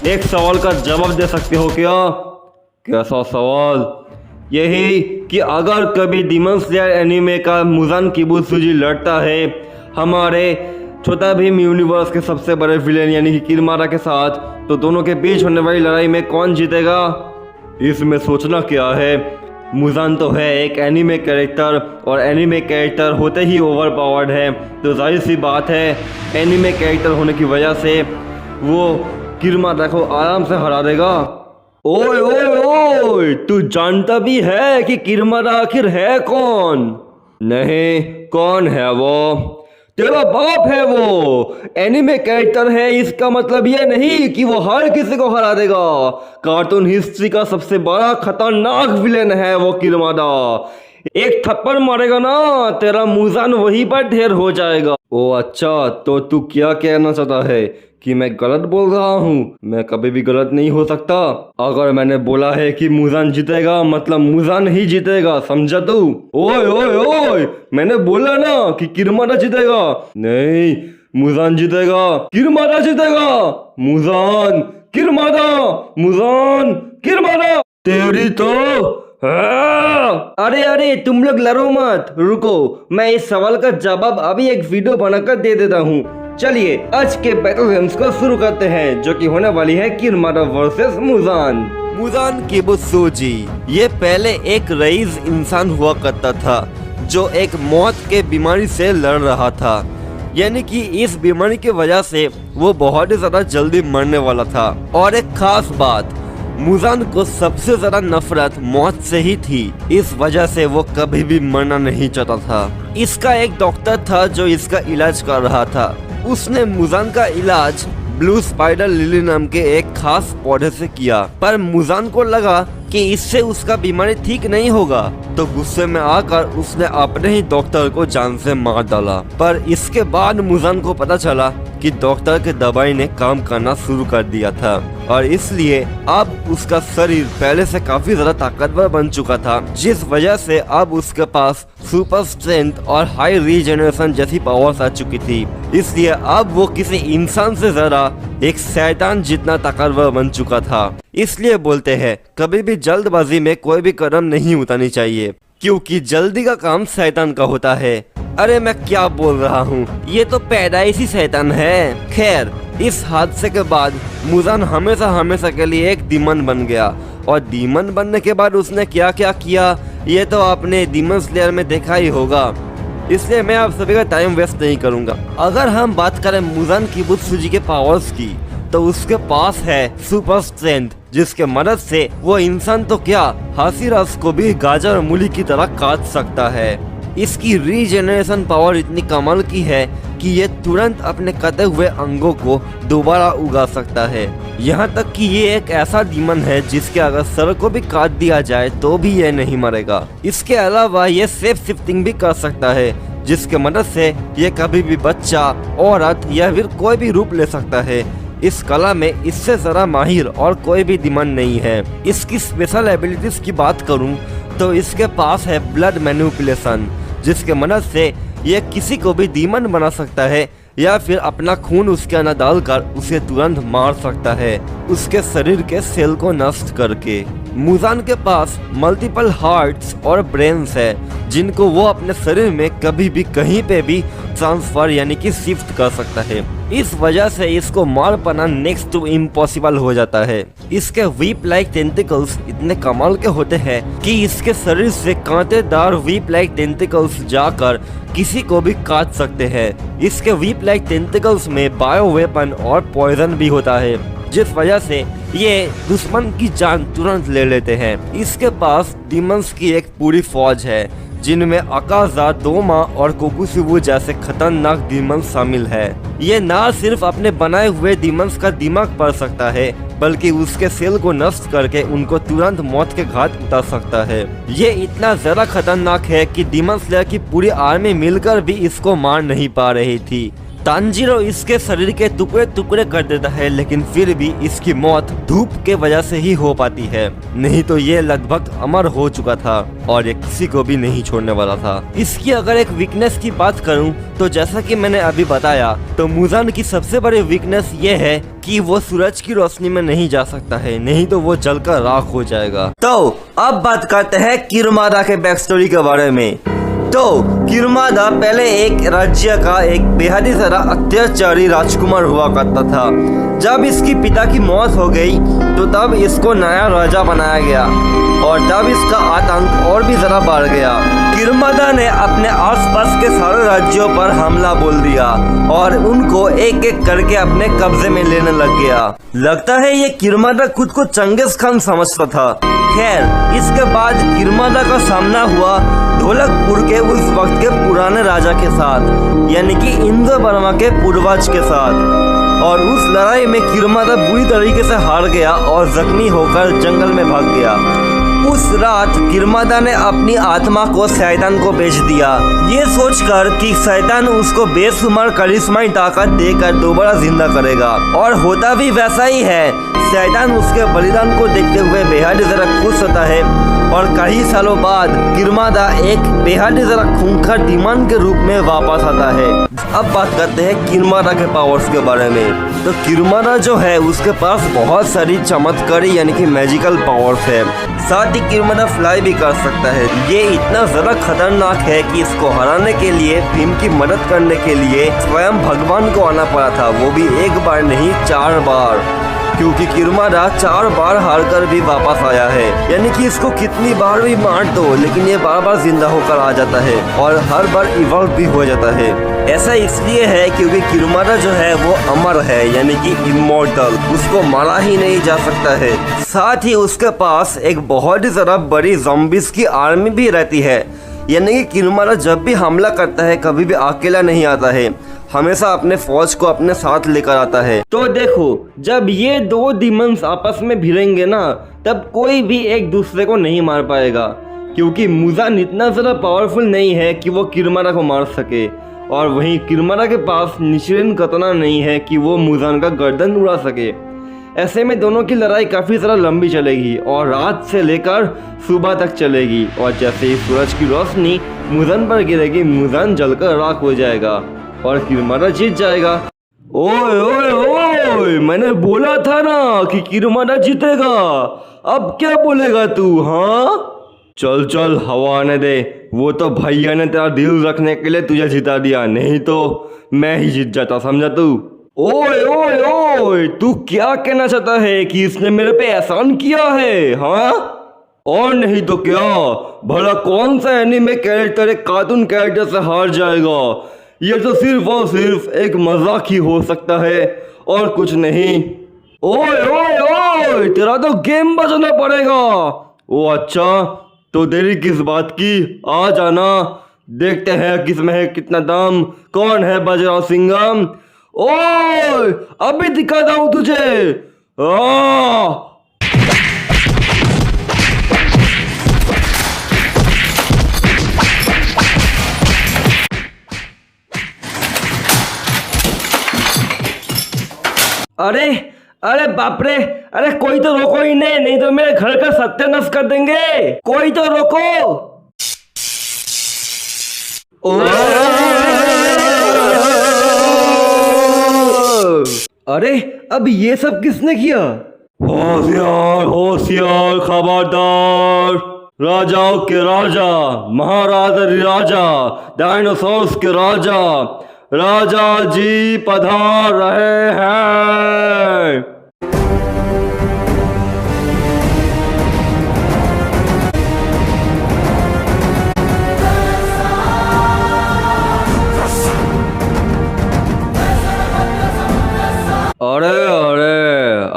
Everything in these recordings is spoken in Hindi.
एक सवाल का जवाब दे सकते हो क्या? कैसा सवाल? यही कि अगर कभी डीमन स्लेयर एनीमे का मुजान किबुत्सुजी लड़ता है हमारे छोटा भीम यूनिवर्स के सबसे बड़े विलेन यानी कि किरमारा के साथ, तो दोनों के बीच होने वाली लड़ाई में कौन जीतेगा? इसमें सोचना क्या है, मुजान तो है एक एनीमे कैरेक्टर और एनीमे कैरेक्टर होते ही ओवर पावर्ड है, तो जाहिर सी बात है एनीमे कैरेक्टर होने की वजह से वो किरमारा को आराम से हरा देगा। ओए ओए ओए, तू जानता भी है कि किरमारा आखिर है कौन? नहीं, कौन है वो? तेरा बाप है वो। एनिमे कैरेक्टर है इसका मतलब ये नहीं कि वो हर किसी को हरा देगा। कार्टून हिस्ट्री का सबसे बड़ा खतरनाक विलेन है वो किरमारा। एक थप्पड़ मारेगा ना तेरा मुजान वहीं पर ढेर हो जाएगा। ओ अच्छा, तो तू क्या कहना चाहता है कि मैं गलत बोल रहा हूँ? मैं कभी भी गलत नहीं हो सकता। अगर मैंने बोला है कि मुजान जीतेगा मतलब मुजान ही जीतेगा, समझा तू? ओए ओए ओए, मैंने बोला ना कि किरमारा जीतेगा। नहीं, मुजान जीतेगा, किरमारा जीतेगा। Muzan, Kirmara, Muzan, Kirmara. तेरी तो अरे अरे, तुम लोग लड़ो मत, रुको, मैं इस सवाल का जवाब अभी एक वीडियो बनाकर दे देता हूँ। चलिए आज के बैटल गेम्स को शुरू करते हैं, जो कि होने वाली है किरमारा वर्सेस मुजान। मुजान किबुत्सुजी ये पहले एक रईस इंसान हुआ करता था जो एक मौत के बीमारी से लड़ रहा था, यानी कि इस बीमारी की वजह से वो बहुत ही ज्यादा जल्दी मरने वाला था। और एक खास बात, मुजान को सबसे ज्यादा नफरत मौत से ही थी, इस वजह से वो कभी भी मरना नहीं चाहता था। इसका एक डॉक्टर था जो इसका इलाज कर रहा था। उसने मुजान का इलाज ब्लू स्पाइडर लिली नाम के एक खास पौधे से किया, पर मुजान को लगा कि इससे उसका बीमारी ठीक नहीं होगा, तो गुस्से में आकर उसने अपने ही डॉक्टर को जान से मार डाला। पर इसके बाद मुजान को पता चला कि डॉक्टर के दवाई ने काम करना शुरू कर दिया था, और इसलिए अब उसका शरीर पहले से काफी ज्यादा ताकतवर बन चुका था, जिस वजह से अब उसके पास सुपर स्ट्रेंथ और हाई रीजनरेशन जैसी पावर्स आ चुकी थी। इसलिए अब वो किसी इंसान से ज्यादा एक शैतान जितना ताकतवर बन चुका था। इसलिए बोलते हैं कभी भी जल्दबाजी में कोई भी कदम नहीं उठानी चाहिए, क्योंकि जल्दी का काम शैतान का होता है। अरे मैं क्या बोल रहा हूँ, ये तो पैदाइशी शैतान है। खैर, इस हादसे के बाद मुजान हमेशा हमेशा के लिए एक डीमन बन गया, और डीमन बनने के बाद उसने क्या क्या किया ये तो आपने डीमन स्लेयर में देखा ही होगा, इसलिए मैं आप सभी का टाइम वेस्ट नहीं करूंगा। अगर हम बात करें मुजान किबुत्सुजी के पावर्स की, तो उसके पास है सुपर स्ट्रेंथ, जिसके मदद से वो इंसान तो क्या हाथी को भी गाजर और मूली की तरह काट सकता है। इसकी रीजेनरेशन पावर इतनी कमाल की है कि ये तुरंत अपने कटे हुए अंगों को दोबारा उगा सकता है। यहाँ तक कि ये एक ऐसा डीमन है जिसके अगर सर को भी काट दिया जाए तो भी ये नहीं मरेगा। इसके अलावा ये सेफ शिफ्टिंग भी कर सकता है, जिसके मदद से ये कभी भी बच्चा, औरत या फिर कोई भी रूप ले सकता है। इस कला में इससे जरा माहिर और कोई भी डीमन नहीं है। इसकी स्पेशल एबिलिटीज की बात करूं तो इसके पास है ब्लड मैनिपुलेशन, जिसके मदद से ये किसी को भी डीमन बना सकता है या फिर अपना खून उसके अंदर डालकर उसे तुरंत मार सकता है, उसके शरीर के सेल को नष्ट करके। मुजान के पास मल्टीपल हार्ट्स और ब्रेन्स है, जिनको वो अपने शरीर में कभी भी कहीं पे भी ट्रांसफर यानी कि शिफ्ट कर सकता है। इस वजह से इसको मार पाना नेक्स्ट टू इम्पॉसिबल हो जाता है। इसके व्हीप लाइक टेंटिकल्स इतने कमाल के होते हैं कि इसके शरीर से कांटेदार व्हीप लाइक टेंटिकल्स जाकर किसी को भी काट सकते हैं। इसके व्हीप लाइक टेंटिकल्स में बायो वेपन और पॉइजन भी होता है, जिस वजह से ये दुश्मन की जान तुरंत ले लेते हैं। इसके पास डीमंस की एक पूरी फौज है, जिनमें अकाजा, डोमा और कोकुशिबु जैसे खतरनाक डीमंस शामिल है। ये ना सिर्फ अपने बनाए हुए डीमंस का दिमाग पढ़ सकता है, बल्कि उसके सेल को नष्ट करके उनको तुरंत मौत के घाट उतार सकता है। ये इतना ज्यादा खतरनाक है कि डीमन स्लेयर की पूरी आर्मी मिलकर भी इसको मार नहीं पा रही थी। तांजीरो इसके शरीर के टुकड़े टुकड़े कर देता है, लेकिन फिर भी इसकी मौत धूप के वजह से ही हो पाती है, नहीं तो ये लगभग अमर हो चुका था और ये किसी को भी नहीं छोड़ने वाला था। इसकी अगर एक वीकनेस की बात करूं तो जैसा कि मैंने अभी बताया, तो मुजान की सबसे बड़ी वीकनेस ये है कि वो सूरज की रोशनी में नहीं जा सकता है, नहीं तो वो जलकर राख हो जाएगा। तो अब बात करते हैं किरमादा के बैक स्टोरी के बारे में। तो किरमादा पहले एक राज्य का एक बेहद ही सारा अत्याचारी राजकुमार हुआ करता था। जब इसकी पिता की मौत हो गई तो तब इसको नया राजा बनाया गया और तब इसका आतंक और भी ज़्यादा बढ़ गया। किरमादा ने अपने आसपास के सारे राज्यों पर हमला बोल दिया और उनको एक एक करके अपने कब्जे में लेने लग गया। लगता है ये किरमादा खुद को चंगेज खान समझता था। खैर, इसके बाद किरमादा का सामना हुआ ढोलकपुर के उस वक्त के पुराने राजा के साथ, यानी कि इंद्र वर्मा के पूर्वज के साथ, और उस लड़ाई में किरमादा बुरी तरीके से हार गया और जख्मी होकर जंगल में भाग गया। उस रात किरमादा ने अपनी आत्मा को शैतान को बेच दिया, ये सोचकर कि शैतान उसको बेशुमार करिश्माई ताकत देकर दोबारा जिंदा करेगा, और होता भी वैसा ही है। शैतान उसके बलिदान को देखते हुए बेहद ही ज़रा खुश होता है और कई सालों बाद किरमादा एक बेहद ही ज़रा खूंखार डिमांड के रूप में वापस आता है। अब बात करते हैं किरमादा के पावर्स के बारे में। तो किरमादा जो है उसके पास बहुत सारी चमत्कारी यानी कि मैजिकल पावर्स है। साथ ही किरमादा फ्लाई भी कर सकता है। ये इतना ज़्यादा खतरनाक है कि इसको हराने के लिए भीम की मदद करने के लिए स्वयं भगवान को आना पड़ा था, वो भी एक बार नहीं 4 बार, क्योंकि किरमादा 4 बार हार कर भी वापस आया है। यानी कि इसको कितनी बार भी मार दो लेकिन ये बार बार जिंदा होकर आ जाता है और हर बार इवॉल्व भी हो जाता है। ऐसा इसलिए है क्योंकि किरमादा जो है वो अमर है, यानी कि इमॉर्टल, उसको मारा ही नहीं जा सकता है। साथ ही उसके पास एक बहुत ही ज़्यादा बड़ी ज़ॉम्बीज की आर्मी भी रहती है, यानी कि किरमादा जब भी हमला करता है कभी भी अकेला नहीं आता है, हमेशा अपने फौज को अपने साथ लेकर आता है। तो देखो, जब ये 2 डीमंस आपस में भिड़ेंगे ना, तब कोई भी एक दूसरे को नहीं मार पाएगा, क्योंकि मुजान इतना ज़्यादा पावरफुल नहीं है कि वो किरमादा को मार सके, और वहीं किरमादा के पास निशिरेन कतना नहीं है कि वो मुजान का गर्दन उड़ा सके। ऐसे में दोनों की लड़ाई काफ़ी ज़्यादा लंबी चलेगी और रात से लेकर सुबह तक चलेगी, और जैसे ही सूरज की रोशनी मुजान पर गिरेगी, मुजान जलकर राख हो जाएगा और किरमादा जीत जाएगा। ओए ओए ओए, मैंने बोला था ना कि किरमादा जीतेगा, अब क्या बोलेगा तू? हाँ, चल चल हवा आने दे, वो तो भैया ने तेरा दिल रखने के लिए तुझे जिता दिया, नहीं तो मैं ही जीत जाता, समझा तू? ओए ओए ओए, तू क्या कहना चाहता है कि इसने मेरे पे एहसान किया है? हाँ, और नहीं तो क्या, भला कौन सा एनीमे कैरेक्टर एक कार्टून कैरेक्टर से हार जाएगा? ये तो सिर्फ और सिर्फ एक मजाक ही हो सकता है और कुछ नहीं। ओए ओए ओए, तेरा तो गेम बजाना पड़ेगा। ओ अच्छा, तो देरी किस बात की, आ जाना, देखते हैं किसमें है कितना दम, कौन है बजरंग सिंघम। ओए, अभी दिखाता हूँ तुझे। अरे अरे बाप रे, अरे कोई तो रोको ही नहीं तो मेरे घर का सत्यानाश कर देंगे, कोई तो रोको। अरे अब ये सब किसने किया? होशियार होशियार, खबरदार, राजाओं के राजा, महाराजा राजा, डायनासोर्स के राजा, राजा जी पधार रहे हैं। अरे अरे,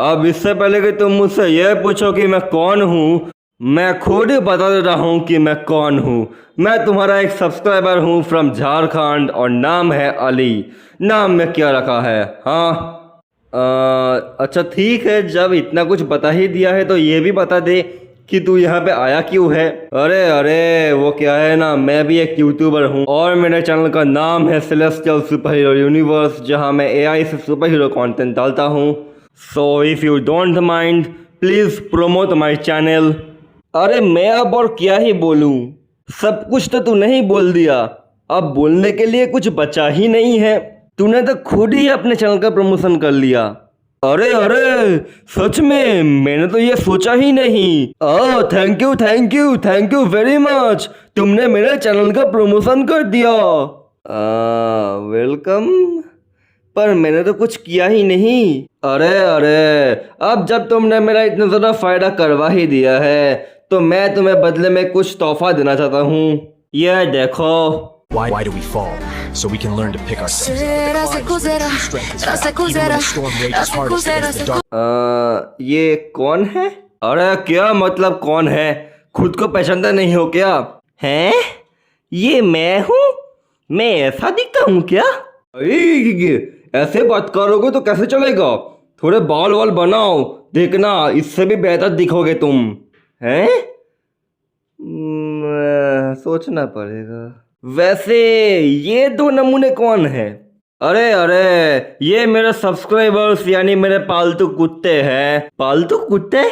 अब इससे पहले कि तुम मुझसे यह पूछो कि मैं कौन हूँ, मैं खुद ही बता दे रहा हूँ कि मैं कौन हूँ। मैं तुम्हारा एक सब्सक्राइबर हूँ फ्रॉम झारखंड और नाम है अली। नाम में क्या रखा है? हाँ, अच्छा ठीक है, जब इतना कुछ बता ही दिया है तो ये भी बता दे कि तू यहाँ पे आया क्यों है। अरे अरे वो क्या है ना, मैं भी एक यूट्यूबर हूँ और मेरे चैनल का नाम है सेलेस्टियल सुपर हीरो यूनिवर्स, जहाँ मैं AI से सुपर हीरो कॉन्टेंट डालता हूँ। So if you don't mind please promote my channel. अरे मैं अब और क्या ही बोलूँ, सब कुछ तो तू नहीं बोल दिया, अब बोलने के लिए कुछ बचा ही नहीं है। तूने तो खुद ही अपने चैनल का प्रमोशन कर लिया। अरे अरे सच में, मैंने तो ये सोचा ही नहीं। थैंक यू वेरी मच, तुमने मेरे चैनल का प्रमोशन कर दिया। वेलकम, पर मैंने तो कुछ किया ही नहीं। अरे अरे अब जब तुमने मेरा इतना ज़्यादा फायदा करवा ही दिया है तो मैं तुम्हें बदले में कुछ तोहफा देना चाहता हूँ। ये देखो। Why do we fall? So we can learn to pick ourselves up. Even when the storm rages hardest against the dark. ये कौन है? अरे क्या मतलब कौन है? खुद को पहचानता नहीं हो क्या? हैं? ये मैं हूँ? मैं ऐसा दिखता हूँ क्या? ऐसे बात करोगे तो कैसे चलेगा? थोड़े बाल वाल बनाओ, देखना इससे भी बेहतर दिखोगे तुम। हैं? सोचना पड़ेगा। वैसे ये दो नमूने कौन है? अरे अरे ये मेरे सब्सक्राइबर्स यानी मेरे पालतू कुत्ते हैं। पालतू कुत्ते?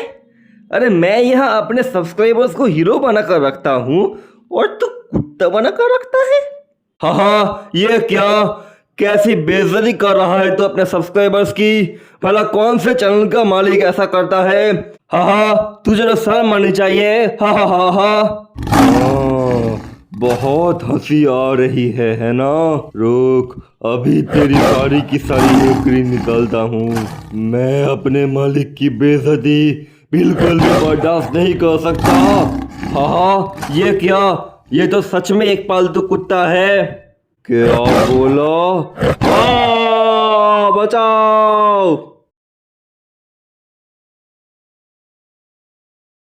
अरे मैं यहाँ अपने सब्सक्राइबर्स को हीरो बनाकर रखता हूँ और तू कुत्ता बनाकर रखता है। हाँ, ये क्या कैसी बेइज्जती कर रहा है तो अपने सब्सक्राइबर्स की। भला कौन से चैनल का मालिक ऐसा करता है? हाँ, तुझे तो शर्म आनी चाहिए। हाँ। बहुत हंसी आ रही है ना? रुक, अभी तेरी सारी की सारी नौकरी निकालता हूँ। मैं अपने मालिक की बेइज्जती बिल्कुल भी बर्दाश्त नहीं कर सकता। हाँ, ये क्या? ये तो सच में एक पालतू कुत्ता है। क्या बोलो? बचाओ।